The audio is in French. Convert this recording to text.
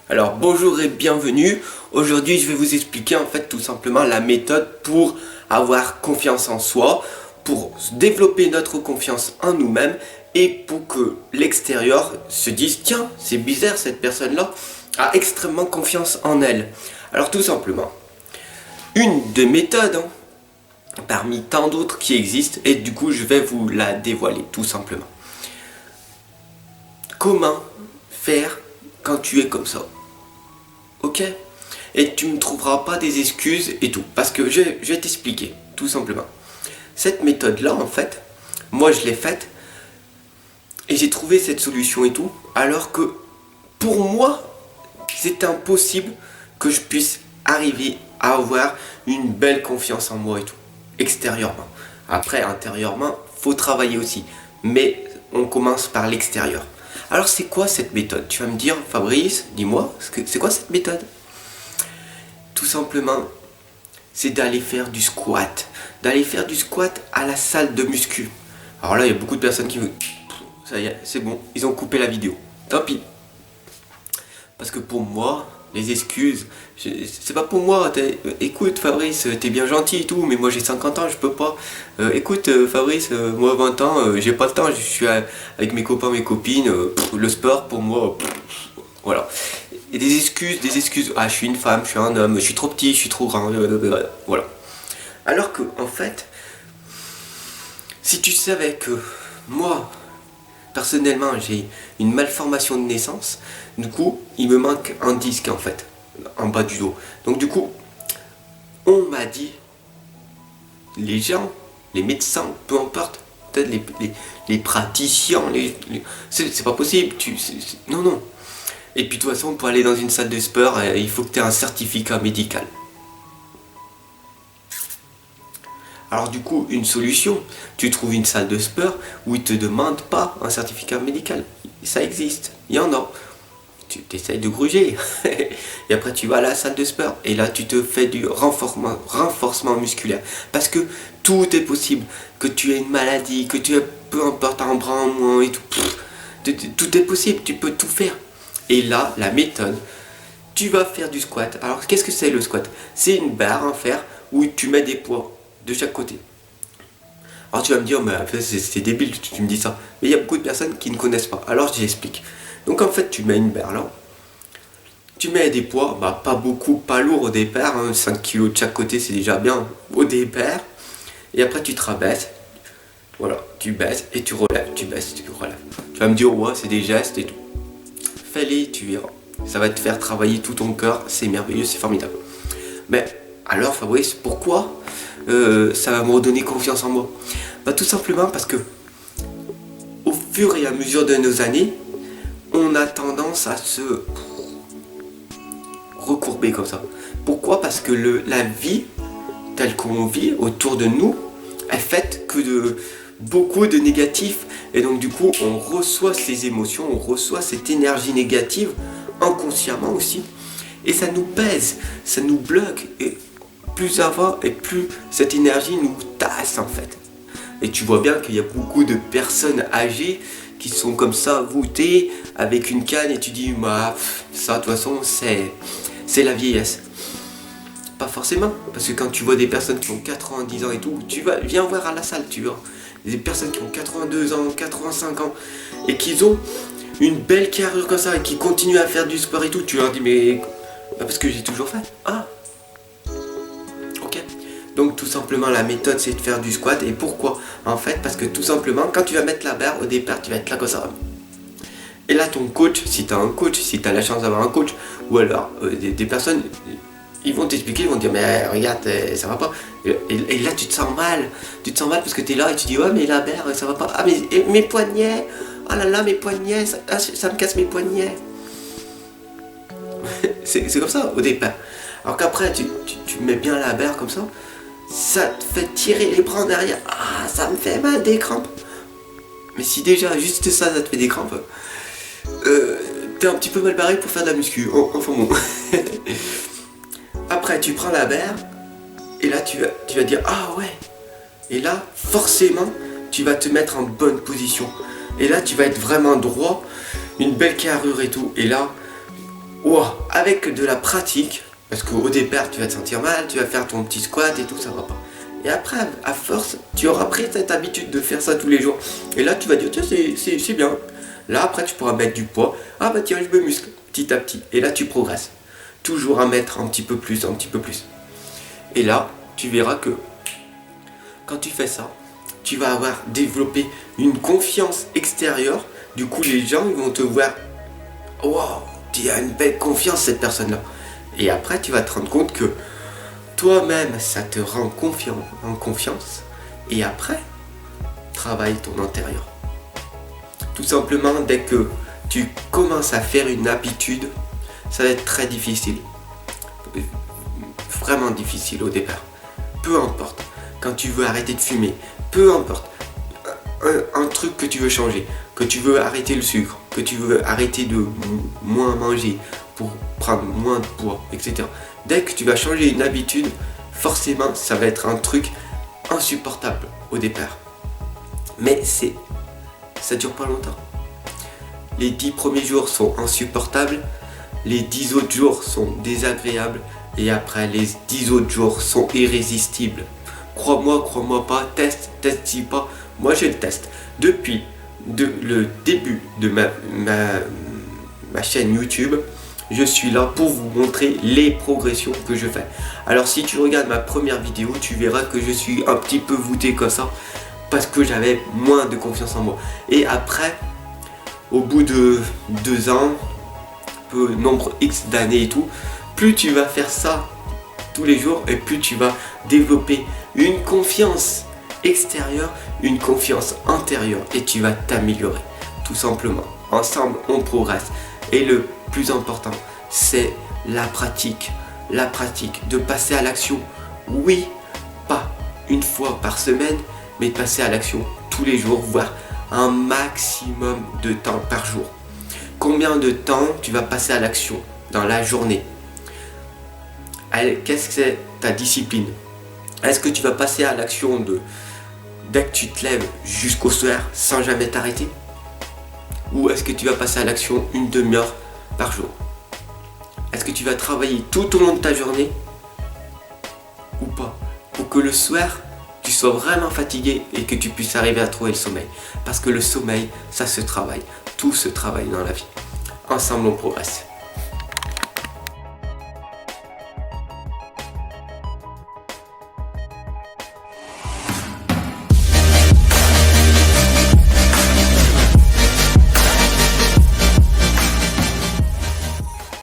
Alors bonjour et bienvenue. Aujourd'hui je vais vous expliquer en fait tout simplement la méthode pour avoir confiance en soi, pour développer notre confiance en nous-mêmes et pour que l'extérieur se dise tiens c'est bizarre, cette personne-là a extrêmement confiance en elle. Alors tout simplement, une des méthodes parmi tant d'autres qui existent et du coup je vais vous la dévoiler tout simplement. Comment faire quand tu es comme ça? Ok? Et tu ne trouveras pas des excuses et tout. Parce que je vais t'expliquer, tout simplement. Cette méthode-là, en fait, moi je l'ai faite et j'ai trouvé cette solution et tout. Alors que pour moi, c'est impossible que je puisse arriver à avoir une belle confiance en moi et tout. Extérieurement. Après, intérieurement, faut travailler aussi. Mais on commence par l'extérieur. Alors c'est quoi cette méthode? Tu vas me dire, Fabrice, dis-moi, c'est quoi cette méthode? Tout simplement, c'est d'aller faire du squat. D'aller faire du squat à la salle de muscu. Alors là, il y a beaucoup de personnes qui... Ça y est, c'est bon, ils ont coupé la vidéo. Tant pis. Parce que pour moi, les excuses, c'est pas pour moi. Écoute Fabrice, t'es bien gentil et tout, mais moi j'ai 50 ans, je peux pas. Écoute Fabrice, moi 20 ans, j'ai pas le temps, je suis avec mes copains, mes copines, le sport pour moi, voilà. Et des excuses, ah je suis une femme, je suis un homme, je suis trop petit, je suis trop grand, voilà. Alors que en fait, si tu savais que moi, personnellement, j'ai une malformation de naissance. Du coup, il me manque un disque en fait, en bas du dos. Donc du coup, on m'a dit, les gens, les médecins, peu importe, peut-être les praticiens, c'est pas possible. Non, non. Et puis de toute façon, pour aller dans une salle de sport, il faut que tu aies un certificat médical. Alors du coup, une solution, tu trouves une salle de sport où ils ne te demandent pas un certificat médical. Ça existe, il y en a. Tu essayes de gruger. Et après tu vas à la salle de sport. Et là tu te fais du renforcement musculaire. Parce que tout est possible. Que tu aies une maladie, que tu aies peu importe un bras en moins et tout. Tout est possible, tu peux tout faire. Et là, la méthode, tu vas faire du squat. Alors qu'est-ce que c'est le squat? C'est une barre en fer où tu mets des poids de chaque côté. Alors tu vas me dire, mais c'est débile, tu me dis ça. Mais il y a beaucoup de personnes qui ne connaissent pas. Alors je t'explique. Donc en fait, tu mets une barre là. Tu mets des poids, pas beaucoup, pas lourd au départ. 5 kg de chaque côté, c'est déjà bien au départ. Et après, tu te rabaisses. Voilà, tu baisses et tu relèves. Tu baisses et tu relèves. Tu vas me dire, ouais, c'est des gestes et tout. Fais-les, tu verras. Ça va te faire travailler tout ton corps. C'est merveilleux, c'est formidable. Mais alors, Fabrice, pourquoi ça va me redonner confiance en moi? Tout simplement parce que au fur et à mesure de nos années, on a tendance à se recourber comme ça. Pourquoi? Parce que la vie telle qu'on vit autour de nous est faite que de beaucoup de négatifs. Et donc du coup, on reçoit ces émotions, on reçoit cette énergie négative inconsciemment aussi. Et ça nous pèse, ça nous bloque. Et plus ça va, et plus cette énergie nous tasse en fait. Et tu vois bien qu'il y a beaucoup de personnes âgées qui sont comme ça, voûtées, avec une canne, et tu dis, ça de toute façon, c'est la vieillesse. Pas forcément, parce que quand tu vois des personnes qui ont 90 ans et tout, viens voir à la salle, tu vois. Des personnes qui ont 82 ans, 85 ans, et qui ont une belle carrure comme ça, et qui continuent à faire du sport et tout, tu leur dis, mais parce que j'ai toujours fait. Ah, ok. Donc tout simplement la méthode c'est de faire du squat. Et pourquoi? En fait parce que tout simplement quand tu vas mettre la barre au départ tu vas être là comme ça. Et là ton coach, si tu as un coach, si tu as la chance d'avoir un coach, ou alors des personnes, ils vont t'expliquer, ils vont te dire mais regarde ça va pas. Et là tu te sens mal parce que tu es là et tu dis ouais mais la barre ça va pas. Ah mais mes poignets, oh là là mes poignets, ça me casse mes poignets. c'est comme ça au départ. Alors qu'après tu mets bien la barre comme ça te fait tirer les bras en arrière. Ah, ça me fait mal des crampes. Mais si déjà juste ça te fait des crampes, t'es un petit peu mal barré pour faire de la muscu. Enfin bon. Après, tu prends la barre et là tu vas dire ah ouais. Et là, forcément, tu vas te mettre en bonne position. Et là, tu vas être vraiment droit, une belle carrure et tout. Et là, Ouah, avec de la pratique, parce qu'au départ tu vas te sentir mal, tu vas faire ton petit squat et tout, ça va pas. Et après, à force, tu auras pris cette habitude de faire ça tous les jours. Et là, tu vas dire, tiens, c'est bien. Là, après, tu pourras mettre du poids. Ah bah tiens, je me muscle petit à petit. Et là, tu progresses. Toujours à mettre un petit peu plus, un petit peu plus. Et là, tu verras que quand tu fais ça, tu vas avoir développé une confiance extérieure. Du coup, les gens ils vont te voir. Waouh, tu as une belle confiance, cette personne-là. Et après, tu vas te rendre compte que toi-même, ça te rend en confiance. Et après, travaille ton intérieur. Tout simplement, dès que tu commences à faire une habitude, ça va être très difficile. Vraiment difficile au départ. Peu importe. Quand tu veux arrêter de fumer, peu importe. Un truc que tu veux changer, que tu veux arrêter le sucre, que tu veux arrêter de moins manger pour prendre moins de poids, etc. Dès que tu vas changer une habitude, forcément, ça va être un truc insupportable au départ. Mais ça dure pas longtemps. Les 10 premiers jours sont insupportables, les 10 autres jours sont désagréables et après les 10 autres jours sont irrésistibles. Crois-moi pas, teste pas. Moi je le teste. Depuis le début de ma chaîne YouTube, je suis là pour vous montrer les progressions que je fais. Alors si tu regardes ma première vidéo, tu verras que je suis un petit peu voûté comme ça parce que j'avais moins de confiance en moi. Et après, au bout de 2 ans, nombre X d'années et tout, plus tu vas faire ça tous les jours et plus tu vas développer une confiance extérieure, une confiance intérieure et tu vas t'améliorer tout simplement. Ensemble, on progresse. Et le plus important, c'est la pratique. La pratique, de passer à l'action. Oui, pas une fois par semaine, mais de passer à l'action tous les jours, voire un maximum de temps par jour. Combien de temps tu vas passer à l'action dans la journée? Qu'est-ce que c'est ta discipline? Est-ce que tu vas passer à l'action dès que tu te lèves jusqu'au soir sans jamais t'arrêter? Ou est-ce que tu vas passer à l'action une demi-heure par jour? Est-ce que tu vas travailler tout au long de ta journée ou pas? Pour que le soir, tu sois vraiment fatigué et que tu puisses arriver à trouver le sommeil. Parce que le sommeil, ça se travaille. Tout se travaille dans la vie. Ensemble, on progresse.